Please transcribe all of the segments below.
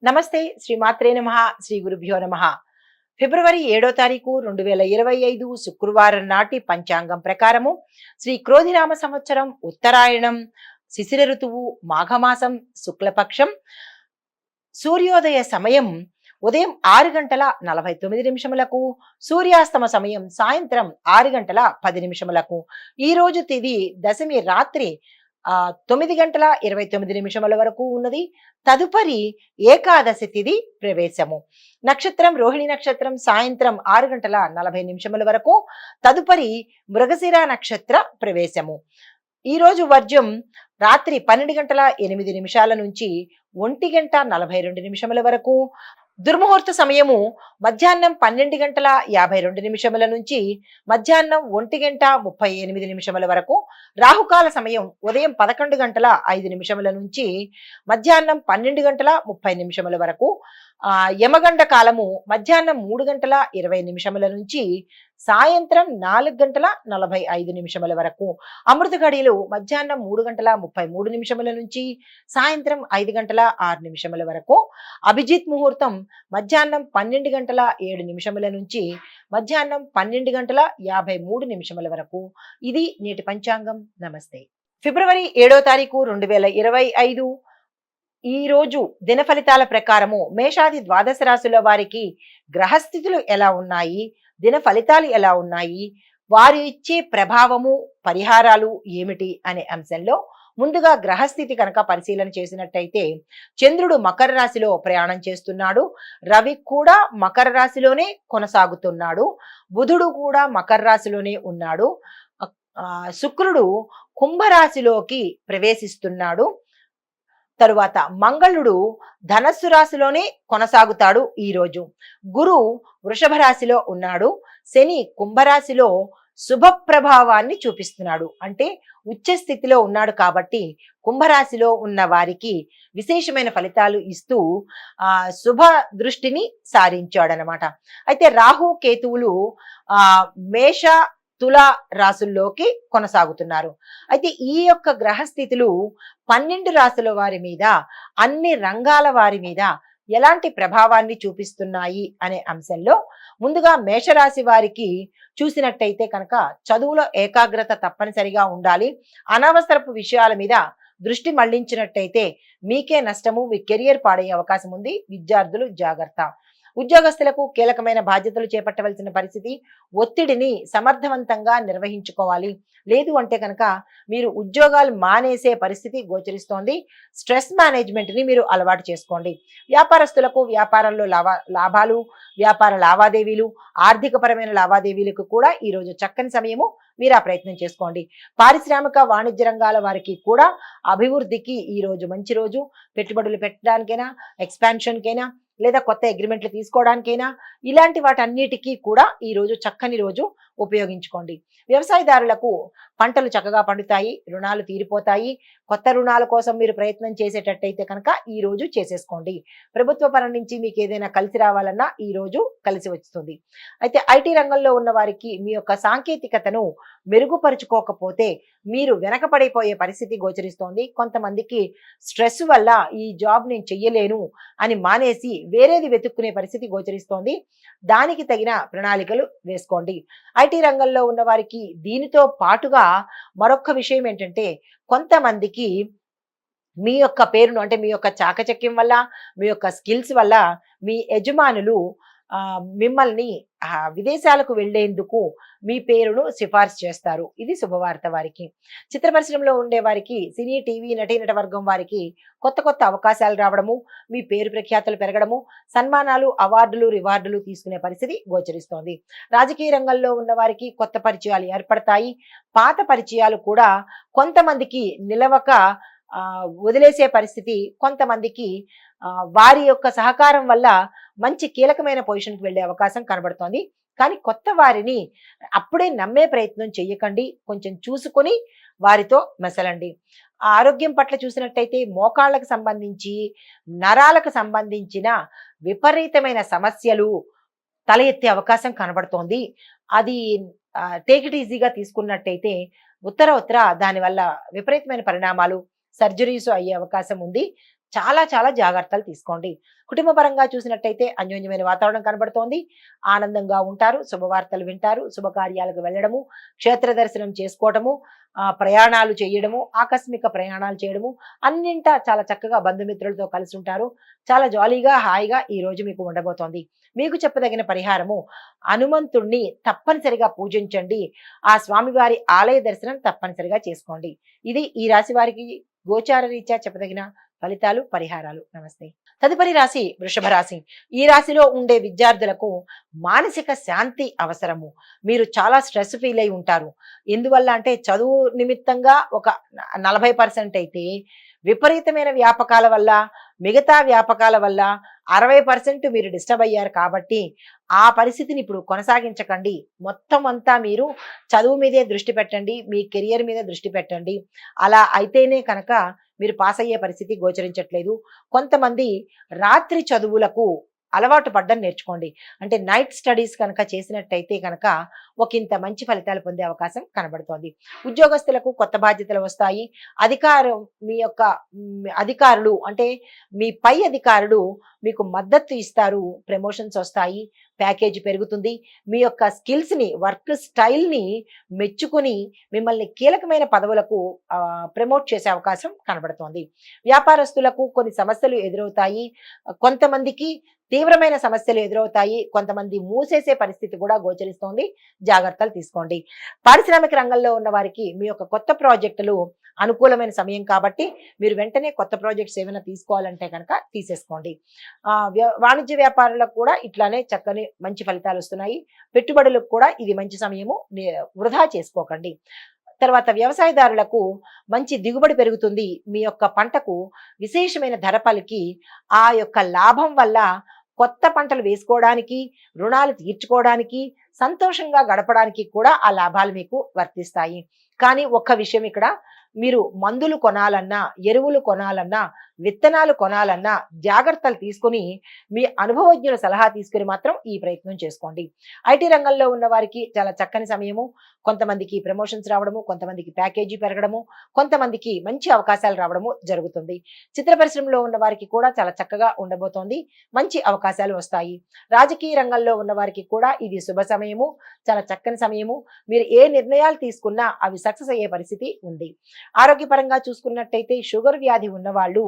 నమస్తే శ్రీ మాత్రే నమః శ్రీ గురుభ్యో నమః. ఫిబ్రవరి 7వ తారీఖు 2025 శుక్రవారం నాటి పంచాంగం ప్రకారము శ్రీ క్రోధినామ సంవత్సరం ఉత్తరాయణం శిశిర ఋతువు మాఘమాసం శుక్లపక్షం సూర్యోదయ సమయం ఉదయం 6 గంటల 49 నిమిషములకు, సూర్యాస్తమ సమయం సాయంత్రం 6 గంటల 10 నిమిషములకు. ఈ రోజు తిది దశమి రాత్రి 9 గంటల 29 నిమిషముల వరకు ఉన్నది. తదుపరి ఏకాదశి తిథి ప్రవేశము. నక్షత్రం రోహిణి నక్షత్రం సాయంత్రం 6 గంటల 40 నిమిషముల వరకు. తదుపరి మృగశిర నక్షత్ర ప్రవేశము. ఈ రోజు వర్జ్యం రాత్రి 12 గంటల 8 నిమిషాల నుంచి 1 గంట 42 నిమిషముల వరకు. దుర్ముహూర్త సమయము మధ్యాహ్నం 12 గంటల 52 నిమిషముల నుంచి మధ్యాహ్నం 1 గంట 38 నిమిషముల వరకు. రాహుకాల సమయం ఉదయం 11 గంటల 5 నిమిషముల నుంచి మధ్యాహ్నం 12 గంటల 30 నిమిషముల వరకు. యమగండ కాలము మధ్యాహ్నం 3 గంటల 20 నిమిషముల నుంచి సాయంత్రం 4 గంటల 45 నిమిషముల వరకు. అమృత ఘడియలు మధ్యాహ్నం 3 గంటల 33 నిమిషముల నుంచి సాయంత్రం 5 గంటల 6 నిమిషముల వరకు. అభిజిత్ ముహూర్తం మధ్యాహ్నం 12 గంటల 7 నిమిషముల నుంచి మధ్యాహ్నం 12 గంటల 53 నిమిషముల వరకు. ఇది నేటి పంచాంగం. నమస్తే. ఫిబ్రవరి 7వ తారీఖు 2025 ఈ రోజు దిన ఫలితాల ప్రకారము మేషాది ద్వాదశ రాశుల వారికి గ్రహస్థితులు ఎలా ఉన్నాయి, దిన ఫలితాలు ఎలా ఉన్నాయి, వారు ఇచ్చే ప్రభావము పరిహారాలు ఏమిటి అనే అంశంలో ముందుగా గ్రహస్థితి కనుక పరిశీలన చేసినట్టయితే చంద్రుడు మకర రాశిలో ప్రయాణం చేస్తున్నాడు. రవి కూడా మకర రాశిలోనే కొనసాగుతున్నాడు. బుధుడు కూడా మకర రాశిలోనే ఉన్నాడు. శుక్రుడు కుంభరాశిలోకి ప్రవేశిస్తున్నాడు. తరువాత మంగళుడు ధనస్సు రాశిలోనే కొనసాగుతాడు. ఈరోజు గురు వృషభ రాశిలో ఉన్నాడు. శని కుంభరాశిలో శుభ ప్రభావాన్ని చూపిస్తున్నాడు, అంటే ఉచ్చ స్థితిలో ఉన్నాడు. కాబట్టి కుంభరాశిలో ఉన్న వారికి విశేషమైన ఫలితాలు ఇస్తూ శుభ దృష్టిని సారించాడనమాట. అయితే రాహు కేతువులు మేష తుల రాశుల్లోకి కొనసాగుతున్నారు. అయితే ఈ యొక్క గ్రహస్థితులు 12 రాశుల వారి మీద, అన్ని రంగాల వారి మీద ఎలాంటి ప్రభావాన్ని చూపిస్తున్నాయి అనే అంశంలో ముందుగా మేషరాశి వారికి చూసినట్టయితే కనుక చదువులో ఏకాగ్రత తప్పనిసరిగా ఉండాలి. అనవసరపు విషయాల మీద దృష్టి మళ్లించినట్టయితే మీకే నష్టము, మీ కెరియర్ పాడయ్యే అవకాశం ఉంది. విద్యార్థులు జాగ్రత్త. ఉద్యోగస్తులకు కీలకమైన బాధ్యతలు చేపట్టవలసిన పరిస్థితి, ఒత్తిడిని సమర్థవంతంగా నిర్వహించుకోవాలి. లేదు అంటే కనుక మీరు ఉద్యోగాలు మానేసే పరిస్థితి గోచరిస్తోంది. స్ట్రెస్ మేనేజ్మెంట్ ని మీరు అలవాటు చేసుకోండి. వ్యాపారస్తులకు వ్యాపారంలో లాభాలు, వ్యాపార లావాదేవీలు, ఆర్థికపరమైన లావాదేవీలకు కూడా ఈరోజు చక్కని సమయము. మీరు ఆ ప్రయత్నం చేసుకోండి. పారిశ్రామిక వాణిజ్య రంగాల వారికి కూడా అభివృద్ధికి ఈ రోజు మంచి రోజు. పెట్టుబడులు పెట్టడానికైనా, ఎక్స్పాన్షన్కైనా, లేదా కొత్త అగ్రిమెంట్లు తీసుకోవడానికైనా ఇలాంటి వాటన్నిటికీ కూడా ఈ రోజు చక్కని రోజు. ఉపయోగించుకోండి. వ్యవసాయదారులకు పంటలు చక్కగా పండుతాయి, రుణాలు తీరిపోతాయి. కొత్త రుణాల కోసం మీరు ప్రయత్నం చేసేటట్టయితే కనుక ఈ రోజు చేసేసుకోండి. ప్రభుత్వ పరం నుంచి మీకు ఏదైనా కలిసి రావాలన్నా ఈ రోజు కలిసి వస్తుంది. అయితే ఐటీ రంగంలో ఉన్న వారికి మీ యొక్క సాంకేతికతను మెరుగుపరుచుకోకపోతే మీరు వెనకపడిపోయే పరిస్థితి గోచరిస్తోంది. కొంతమందికి స్ట్రెస్ వల్ల ఈ జాబ్ నేను చెయ్యలేను అని మానేసి వేరేది వెతుక్కునే పరిస్థితి గోచరిస్తోంది. దానికి తగిన ప్రణాళికలు వేసుకోండి. ఐటీ రంగంలో ఉన్న వారికి దీనితో పాటుగా మరొక విషయం ఏంటంటే, కొంతమందికి మీ యొక్క పేరును, అంటే మీ యొక్క చాకచక్యం వల్ల, మీ యొక్క స్కిల్స్ వల్ల మీ యజమానులు మిమ్మల్ని విదేశాలకు వెళ్లేందుకు మీ పేరును సిఫార్సు చేస్తారు. ఇది శుభవార్త వారికి. చిత్ర పరిశ్రమలో ఉండే వారికి, సినీ టీవీ నటీనట వర్గం వారికి కొత్త కొత్త అవకాశాలు రావడము, మీ పేరు ప్రఖ్యాతులు పెరగడము, సన్మానాలు, అవార్డులు, రివార్డులు తీసుకునే పరిస్థితి గోచరిస్తోంది. రాజకీయ రంగంలో ఉన్న వారికి కొత్త పరిచయాలు ఏర్పడతాయి. పాత పరిచయాలు కూడా కొంతమందికి నిలవక వదిలేసే పరిస్థితి, కొంతమందికి వారి యొక్క సహకారం వల్ల మంచి కీలకమైన పొజిషన్కి వెళ్ళే అవకాశం కనబడుతోంది. కానీ కొత్త వారిని అప్పుడే నమ్మే ప్రయత్నం చెయ్యకండి. కొంచెం చూసుకొని వారితో మెసలండి. ఆరోగ్యం పట్ల చూసినట్టయితే మోకాళ్ళకు సంబంధించి, నరాలకు సంబంధించిన విపరీతమైన సమస్యలు తల ఎత్తే అవకాశం కనబడుతోంది. అది టేక్ ఇట్ ఈజీగా తీసుకున్నట్టయితే ఉత్తర దానివల్ల విపరీతమైన పరిణామాలు, సర్జరీస్ అయ్యే అవకాశం ఉంది. చాలా చాలా జాగ్రత్తలు తీసుకోండి. కుటుంబ పరంగా చూసినట్టయితే అన్యోన్యమైన వాతావరణం కనబడుతోంది. ఆనందంగా ఉంటారు, శుభవార్తలు వింటారు, శుభకార్యాలకు వెళ్ళడము, క్షేత్ర దర్శనం చేసుకోవటము, ప్రయాణాలు చేయడము, ఆకస్మిక ప్రయాణాలు చేయడము, అన్నింటా చాలా చక్కగా బంధుమిత్రులతో కలిసి ఉంటారు. చాలా జాలీగా, హాయిగా ఈ రోజు మీకు ఉండబోతోంది. మీకు చెప్పదగిన పరిహారము, హనుమంతుణ్ణి తప్పనిసరిగా పూజించండి. ఆ స్వామివారి ఆలయ దర్శనం తప్పనిసరిగా చేసుకోండి. ఇది ఈ రాశి వారికి గోచార రీత్యా చెప్పదగిన ఫలితాలు, పరిహారాలు. నమస్తే. తదుపరి రాశి వృషభ రాశి. ఈ రాశిలో ఉండే విద్యార్థులకు మానసిక శాంతి అవసరము. మీరు చాలా స్ట్రెస్ ఫీల్ అయి ఉంటారు. ఎందువల్ల అంటే చదువు నిమిత్తంగా ఒక 40% అయితే, విపరీతమైన వ్యాపకాల వల్ల, మిగతా వ్యాపకాల వల్ల 60% మీరు డిస్టర్బ్ అయ్యారు. కాబట్టి ఆ పరిస్థితిని ఇప్పుడు కొనసాగించకండి. మొత్తం అంతా మీరు చదువు మీదే దృష్టి పెట్టండి, మీ కెరియర్ మీద దృష్టి పెట్టండి. అలా అయితేనే కనుక మీరు పాస్ అయ్యే పరిస్థితి గోచరించట్లేదు. కొంతమంది రాత్రి చదువులకు అలవాటు పడ్డం నేర్చుకోండి. అంటే నైట్ స్టడీస్ కనుక చేసినట్టయితే కనుక ఒకంత మంచి ఫలితాలు పొందే అవకాశం కనబడుతోంది. ఉద్యోగస్తులకు కొత్త బాధ్యతలు వస్తాయి. అధికారం మీ యొక్క అధికారులు అంటే మీ పై అధికారులు మీకు మద్దతు ఇస్తారు. ప్రమోషన్స్ వస్తాయి, ప్యాకేజీ పెరుగుతుంది. మీ యొక్క స్కిల్స్ని, వర్క్ స్టైల్ని మెచ్చుకుని మిమ్మల్ని కీలకమైన పదవులకు ప్రమోట్ చేసే అవకాశం కనబడుతోంది. వ్యాపారస్తులకు కొన్ని సమస్యలు ఎదురవుతాయి. కొంతమందికి తీవ్రమైన సమస్యలు ఎదురవుతాయి. కొంతమంది మూసేసే పరిస్థితి కూడా గోచరిస్తోంది. జాగ్రత్తలు తీసుకోండి. పారిశ్రామిక రంగంలో ఉన్న వారికి మీ యొక్క కొత్త ప్రాజెక్టులు అనుకూలమైన సమయం కాబట్టి మీరు వెంటనే కొత్త ప్రాజెక్ట్స్ ఏమైనా తీసుకోవాలంటే కనుక తీసేసుకోండి. వాణిజ్య వ్యాపారులకు కూడా ఇట్లానే చక్కని మంచి ఫలితాలు వస్తున్నాయి. పెట్టుబడులకు కూడా ఇది మంచి సమయము, వృధా చేసుకోకండి. తర్వాత వ్యవసాయదారులకు మంచి దిగుబడి పెరుగుతుంది. మీ యొక్క పంటకు విశేషమైన ధర పలికి ఆ యొక్క లాభం వల్ల కొత్త పంటలు వేసుకోవడానికి, రుణాలు తీర్చుకోవడానికి, సంతోషంగా గడపడానికి కూడా ఆ లాభాలు మీకు వర్తిస్తాయి. కానీ ఒక్క విషయం ఇక్కడ, మీరు మందులు కొనాలన్నా, ఎరువులు కొనాలన్నా, విత్తనాలు కొనాలన్నా జాగ్రత్తలు తీసుకుని మీ అనుభవజ్ఞుల సలహా తీసుకుని మాత్రం ఈ ప్రయత్నం చేసుకోండి. ఐటీ రంగంలో ఉన్న వారికి చాలా చక్కని సమయము. కొంతమందికి ప్రమోషన్స్ రావడము, కొంతమందికి ప్యాకేజీ పెరగడము, కొంతమందికి మంచి అవకాశాలు రావడము జరుగుతుంది. చిత్ర పరిశ్రమలో ఉన్న వారికి కూడా చాలా చక్కగా ఉండబోతోంది. మంచి అవకాశాలు వస్తాయి. రాజకీయ రంగంలో ఉన్న వారికి కూడా ఇది శుభ సమయము, చాలా చక్కని సమయము. మీరు ఏ నిర్ణయాలు తీసుకున్నా అవి సక్సెస్ అయ్యే పరిస్థితి ఉంది. ఆరోగ్యపరంగా చూసుకున్నట్టయితే షుగర్ వ్యాధి ఉన్నవాళ్ళు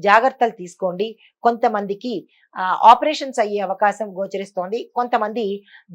జాగ్రత్తలు తీసుకోండి. కొంతమందికి ఆపరేషన్స్ అయ్యే అవకాశం గోచరిస్తోంది. కొంతమంది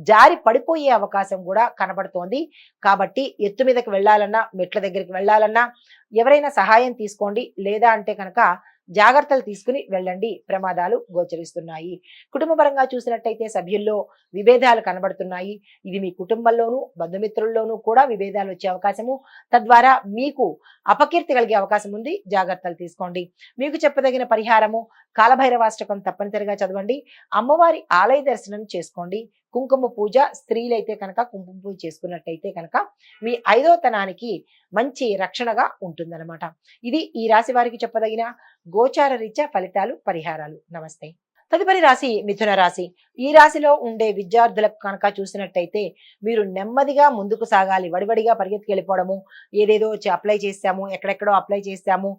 జారి పడిపోయే అవకాశం కూడా కనబడుతోంది. కాబట్టి ఎత్తు మీదకి వెళ్ళాలన్నా, మెట్ల దగ్గరికి వెళ్ళాలన్నా ఎవరైనా సహాయం తీసుకోండి. లేదా అంటే కనుక జాగ్రత్తలు తీసుకుని వెళ్ళండి. ప్రమాదాలు గోచరిస్తున్నాయి. కుటుంబ పరంగా చూసినట్టయితే సభ్యుల్లో విభేదాలు కనబడుతున్నాయి. ఇది మీ కుటుంబంలోనూ, బంధుమిత్రుల్లోనూ కూడా విభేదాలు వచ్చే అవకాశము, తద్వారా మీకు అపకీర్తి కలిగే అవకాశం ఉంది. జాగ్రత్తలు తీసుకోండి. మీకు చెప్పదగిన పరిహారము, కాలభైరవాష్టకం తప్పనిసరిగా చదవండి. అమ్మవారి ఆలయ దర్శనం చేసుకోండి. కుంకుమ పూజ, స్త్రీలైతే కనుక కుంకుమ పూజ చేసుకున్నట్టయితే కనుక మీ 5వ తనానికి మంచి రక్షణగా ఉంటుందన్నమాట. ఇది ఈ రాశి వారికి చెప్పదగిన గోచార రీత్యా ఫలితాలు, పరిహారాలు. నమస్తే. తదుపరి రాశి మిథున రాశి. ఈ రాశిలో ఉండే విద్యార్థులకు కనుక చూసినట్టయితే మీరు నెమ్మదిగా ముందుకు సాగాలి. వడివడిగా పరిగెత్తుకు వెళ్ళిపోవడము, ఏదేదో అప్లై చేస్తాము, ఎక్కడెక్కడో అప్లై చేస్తాము,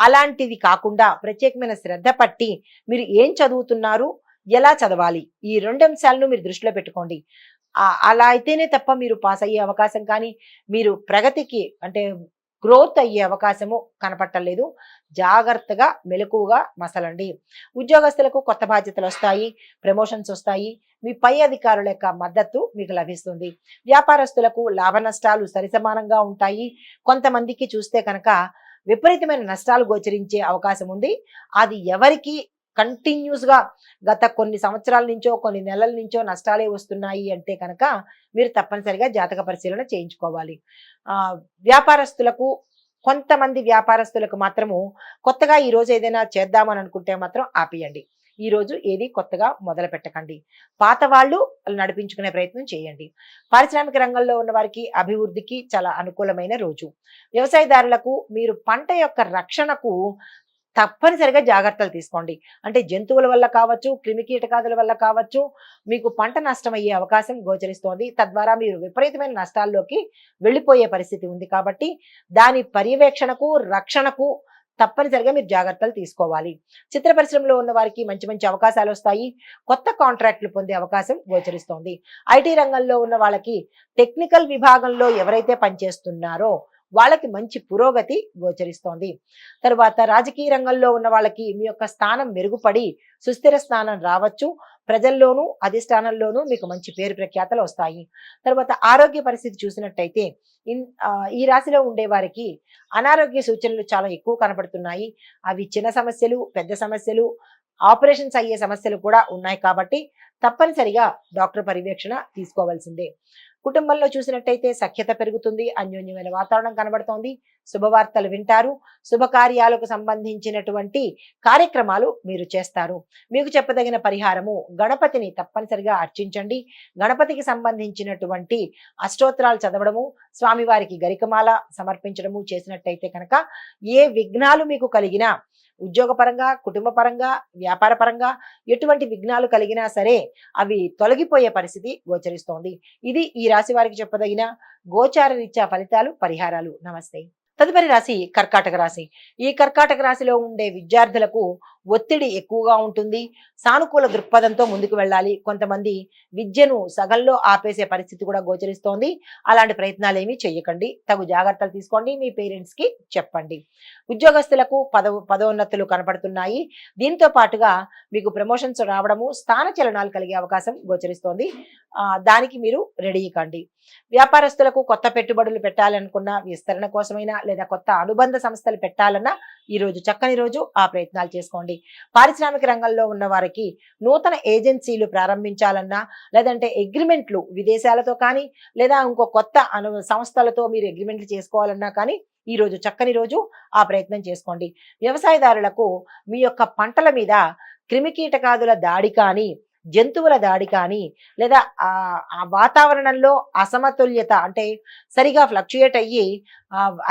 అలాంటివి కాకుండా ప్రత్యేకమైన శ్రద్ధ పట్టి మీరు ఏం చదువుతున్నారు, ఎలా చదవాలి, ఈ 2 అంశాలను మీరు దృష్టిలో పెట్టుకోండి. అలా అయితేనే తప్ప మీరు పాస్ అయ్యే అవకాశం కానీ, మీరు ప్రగతికి అంటే గ్రోత్ అయ్యే అవకాశము కనపట్టలేదు. జాగ్రత్తగా మెలకువగా మసలండి. ఉద్యోగస్తులకు కొత్త బాధ్యతలు వస్తాయి, ప్రమోషన్స్ వస్తాయి. మీ పై అధికారుల యొక్క మద్దతు మీకు లభిస్తుంది. వ్యాపారస్తులకు లాభ నష్టాలు సరిసమానంగా ఉంటాయి. కొంతమందికి చూస్తే కనుక విపరీతమైన నష్టాలు గోచరించే అవకాశం ఉంది. అది ఎవరికి కంటిన్యూస్ గా గత కొన్ని సంవత్సరాల నుంచో, కొన్ని నెలల నుంచో నష్టాలే వస్తున్నాయి అంటే కనుక మీరు తప్పనిసరిగా జాతక పరిశీలన చేయించుకోవాలి. వ్యాపారస్తులకు, కొంతమంది వ్యాపారస్తులకు మాత్రము కొత్తగా ఈ రోజు ఏదైనా చేద్దామని అనుకుంటే మాత్రం ఆపేయండి. ఈ రోజు ఏది కొత్తగా మొదలు పెట్టకండి. పాత వాళ్ళు నడిపించుకునే ప్రయత్నం చేయండి. పారిశ్రామిక రంగంలో ఉన్న వారికి అభివృద్ధికి చాలా అనుకూలమైన రోజు. వ్యవసాయదారులకు మీరు పంట యొక్క రక్షణకు తప్పనిసరిగా జాగ్రత్తలు తీసుకోండి. అంటే జంతువుల వల్ల కావచ్చు, క్రిమికీటకాదుల వల్ల కావచ్చు, మీకు పంట నష్టం అయ్యే అవకాశం గోచరిస్తోంది. తద్వారా మీరు విపరీతమైన నష్టాల్లోకి వెళ్ళిపోయే పరిస్థితి ఉంది. కాబట్టి దాని పర్యవేక్షణకు, రక్షణకు తప్పనిసరిగా మీరు జాగ్రత్తలు తీసుకోవాలి. చిత్ర పరిశ్రమలో ఉన్న వారికి మంచి మంచి అవకాశాలు వస్తాయి. కొత్త కాంట్రాక్టులు పొందే అవకాశం గోచరిస్తోంది. ఐటీ రంగంలో ఉన్న వాళ్ళకి టెక్నికల్ విభాగంలో ఎవరైతే పనిచేస్తున్నారో వాళ్ళకి మంచి పురోగతి గోచరిస్తోంది. తరువాత రాజకీయ రంగంలో ఉన్న వాళ్ళకి మీ యొక్క స్థానం మెరుగుపడి సుస్థిర స్థానం రావచ్చు. ప్రజల్లోనూ అధిష్టానంలోనూ మీకు మంచి పేరు ప్రఖ్యాతలు వస్తాయి. తర్వాత ఆరోగ్య పరిస్థితి చూసినట్టయితే ఈ రాశిలో ఉండే వారికి అనారోగ్య సూచనలు చాలా ఎక్కువ కనబడుతున్నాయి. అవి చిన్న సమస్యలు, పెద్ద సమస్యలు, ఆపరేషన్స్ అయ్యే సమస్యలు కూడా ఉన్నాయి కాబట్టి తప్పనిసరిగా డాక్టర్ పర్యవేక్షణ తీసుకోవాల్సిందే. కుటుంబంలో చూసినట్టయితే సఖ్యత పెరుగుతుంది. అన్యోన్యమైన వాతావరణం కనబడుతోంది. శుభవార్తలు వింటారు. శుభకార్యాలకు సంబంధించినటువంటి కార్యక్రమాలు మీరు చేస్తారు. మీకు చెప్పదగిన పరిహారము గణపతిని తప్పనిసరిగా అర్చించండి. గణపతికి సంబంధించినటువంటి అష్టోత్తరాలు చదవడము, స్వామివారికి గరికమాల సమర్పించడము చేసినట్టయితే కనుక ఏ విఘ్నాలు మీకు కలిగినా, ఉద్యోగపరంగా, కుటుంబ పరంగా, వ్యాపార పరంగా ఎటువంటి విఘ్నాలు కలిగినా సరే అవి తొలగిపోయే పరిస్థితి గోచరిస్తోంది. ఇది ఈ రాశి వారికి చెప్పదగిన గోచార రీత్యా ఫలితాలు, పరిహారాలు. నమస్తే. తదుపరి రాశి కర్కాటక రాశి. ఈ కర్కాటక రాశిలో ఉండే విద్యార్థులకు ఒత్తిడి ఎక్కువగా ఉంటుంది. సానుకూల దృక్పథంతో ముందుకు వెళ్ళాలి. కొంతమంది విద్యను సగంలో ఆపేసే పరిస్థితి కూడా గోచరిస్తోంది. అలాంటి ప్రయత్నాలు ఏమీ చేయకండి. తగు జాగ్రత్తలు తీసుకోండి. మీ పేరెంట్స్ కి చెప్పండి. ఉద్యోగస్తులకు పదోన్నతులు కనపడుతున్నాయి. దీంతో పాటుగా మీకు ప్రమోషన్స్ రావడము, స్థాన చలనాలు కలిగే అవకాశం గోచరిస్తోంది. దానికి మీరు రెడీ కండి. వ్యాపారస్తులకు కొత్త పెట్టుబడులు పెట్టాలనుకున్నా, విస్తరణ కోసమైనా లేదా కొత్త అనుబంధ సంస్థలు పెట్టాలన్నా ఈ రోజు చక్కని రోజు. ఆ ప్రయత్నాలు చేసుకోండి. పారిశ్రామిక రంగంలో ఉన్న వారికి నూతన ఏజెన్సీలు ప్రారంభించాలన్నా, లేదంటే అగ్రిమెంట్లు విదేశాలతో కానీ లేదా ఇంకో కొత్త సంస్థలతో మీరు అగ్రిమెంట్లు చేసుకోవాలన్నా కానీ ఈ రోజు చక్కని రోజు. ఆ ప్రయత్నం చేసుకోండి. వ్యవసాయదారులకు మీ యొక్క పంటల మీద క్రిమికీటకాదుల దాడి కానీ, జంతువుల దాడి కానీ లేదా ఆ వాతావరణంలో అసమతుల్యత అంటే సరిగా ఫ్లక్చుయేట్ అయ్యి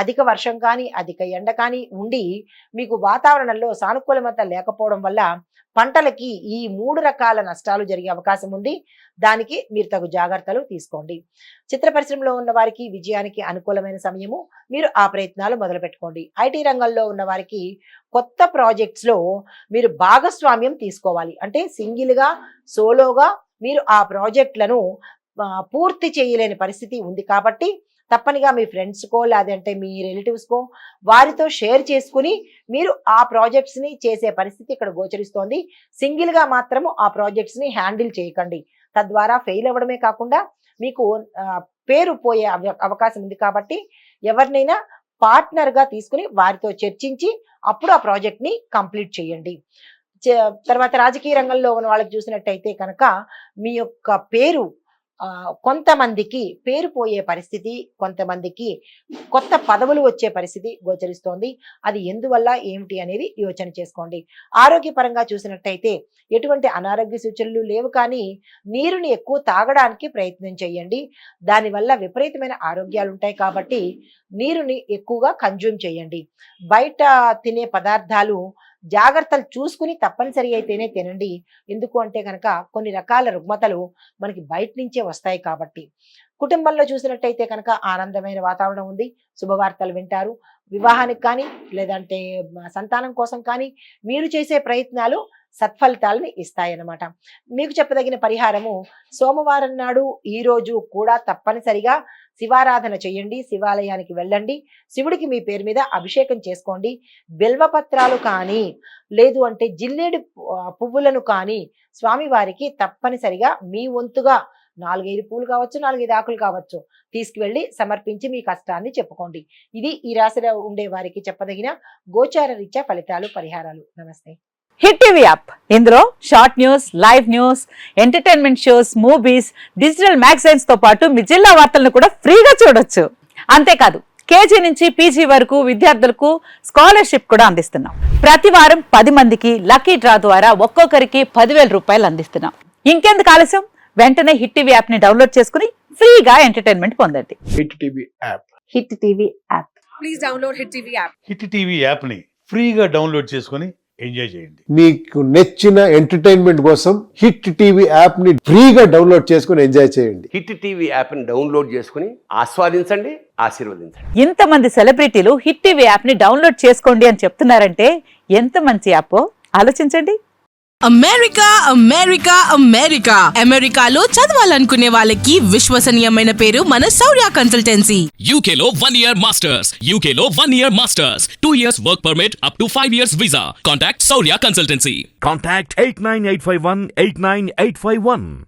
అధిక వర్షం కానీ, అధిక ఎండ కానీ ఉండి మీకు వాతావరణంలో సానుకూలత లేకపోవడం వల్ల పంటలకి ఈ 3 రకాల నష్టాలు జరిగే అవకాశం ఉంది. దానికి మీరు తగు జాగ్రత్తలు తీసుకోండి. చిత్ర పరిశ్రమలో ఉన్న వారికి విజయానికి అనుకూలమైన సమయము. మీరు ఆ ప్రయత్నాలు మొదలు పెట్టుకోండి. ఐటీ రంగంలో ఉన్న వారికి కొత్త ప్రాజెక్ట్స్ లో మీరు భాగస్వామ్యం తీసుకోవాలి. అంటే సింగిల్ గా, సోలోగా మీరు ఆ ప్రాజెక్టులను పూర్తి చేయలేని పరిస్థితి ఉంది కాబట్టి తప్పనిగా మీ ఫ్రెండ్స్కో లేదంటే మీ రిలేటివ్స్కో వారితో షేర్ చేసుకుని మీరు ఆ ప్రాజెక్ట్స్ని చేసే పరిస్థితి ఇక్కడ గోచరిస్తోంది. సింగిల్గా మాత్రము ఆ ప్రాజెక్ట్స్ని హ్యాండిల్ చేయకండి. తద్వారా ఫెయిల్ అవ్వడమే కాకుండా మీకు పేరు పోయే అవకాశం ఉంది కాబట్టి ఎవరినైనా పార్ట్నర్గా తీసుకుని వారితో చర్చించి అప్పుడు ఆ ప్రాజెక్ట్ని కంప్లీట్ చేయండి. తర్వాత రాజకీయ రంగంలో ఉన్న వాళ్ళకి చూసినట్టయితే కనుక మీ యొక్క పేరు కొంతమందికి పేరు పోయే పరిస్థితి, కొంతమందికి కొత్త పదవులు వచ్చే పరిస్థితి గోచరిస్తోంది. అది ఎందువల్ల ఏమిటి అనేది యోచన చేసుకోండి. ఆరోగ్యపరంగా చూసినట్టయితే ఎటువంటి అనారోగ్య సూచనలు లేవు, కానీ నీరుని ఎక్కువ తాగడానికి ప్రయత్నం చేయండి. దానివల్ల విపరీతమైన ఆరోగ్యాలు ఉంటాయి కాబట్టి నీరుని ఎక్కువగా కన్జ్యూమ్ చేయండి. బయట తినే పదార్థాలు జాగ్రత్తలు చూసుకుని తప్పనిసరి అయితేనే తినండి. ఎందుకు అంటే కనుక కొన్ని రకాల రుగ్మతలు మనకి బయట నుంచే వస్తాయి కాబట్టి. కుటుంబంలో చూసినట్టయితే కనుక ఆనందమైన వాతావరణం ఉంది. శుభవార్తలు వింటారు. వివాహానికి కానీ లేదంటే సంతానం కోసం కానీ మీరు చేసే ప్రయత్నాలు సత్ఫలితాలను ఇస్తాయన్నమాట. మీకు చెప్పదగిన పరిహారము సోమవారం నాడు ఈ రోజు కూడా తప్పనిసరిగా శివారాధన చేయండి. శివాలయానికి వెళ్ళండి. శివుడికి మీ పేరు మీద అభిషేకం చేసుకోండి. బిల్వపత్రాలు కానీ లేదు అంటే జిల్లేడు పువ్వులను కానీ స్వామివారికి తప్పనిసరిగా మీ వంతుగా 4-5 పూలు కావచ్చు, 4-5 ఆకులు కావచ్చు తీసుకువెళ్ళి సమర్పించి మీ కష్టాన్ని చెప్పుకోండి. ఇది ఈ రాశిలో ఉండే వారికి చెప్పదగిన గోచార రీత్యా ఫలితాలు, పరిహారాలు. నమస్తే. హిట్ టీవీ యాప్, ఇందులో short news, live news, entertainment shows, movies, digital magazines తో పాటు మీ జిల్లా వార్తలను కూడా ఫ్రీగా చూడొచ్చు. అంతేకాదు కేజీ నుంచి పీజీ వరకు విద్యార్థులకు స్కాలర్షిప్ కూడా అందిస్తున్నాం. ప్రతి వారం 10 మందికి లక్కీ డ్రా ద్వారా ఒక్కొక్కరికి 10,000 రూపాయలు అందిస్తున్నాం. ఇంకెందుకు ఆలస్యం, వెంటనే హిట్ టీవీ యాప్ ని డౌన్లోడ్ చేసుకుని ఫ్రీగా ఎంటర్టైన్మెంట్ పొందండి. Hit TV app. Hit TV app. Please download hit TV app. Hit TV యాప్ని ఫ్రీగా డౌన్లోడ్ చేసుకొని ఎంజాయ్ చేయండి. మీకు నచ్చిన ఎంటర్టైన్మెంట్ కోసం హిట్ టీవీ యాప్ ని ఫ్రీగా డౌన్లోడ్ చేసుకుని ఎంజాయ్ చేయండి. హిట్ టీవీ యాప్ని డౌన్లోడ్ చేసుకుని ఆస్వాదించండి, ఆశీర్వదించండి. ఇంతమంది సెలబ్రిటీలు హిట్ టీవీ యాప్ ని డౌన్లోడ్ చేసుకోండి అని చెప్తున్నారంటే ఎంత మంచి యాప్ ఆలోచించండి. అమెరికా అమెరికా అమెరికా అమెరికాలో చదవాలనుకునే వాళ్ళకి విశ్వసనీయమైన పేరు మన శౌర్య consultancy. UK Law 1 Year Masters. UK Law 1 Year Masters. 2 years work permit up to 5 years visa. Contact Saurya Consultancy. Contact 89851 89851.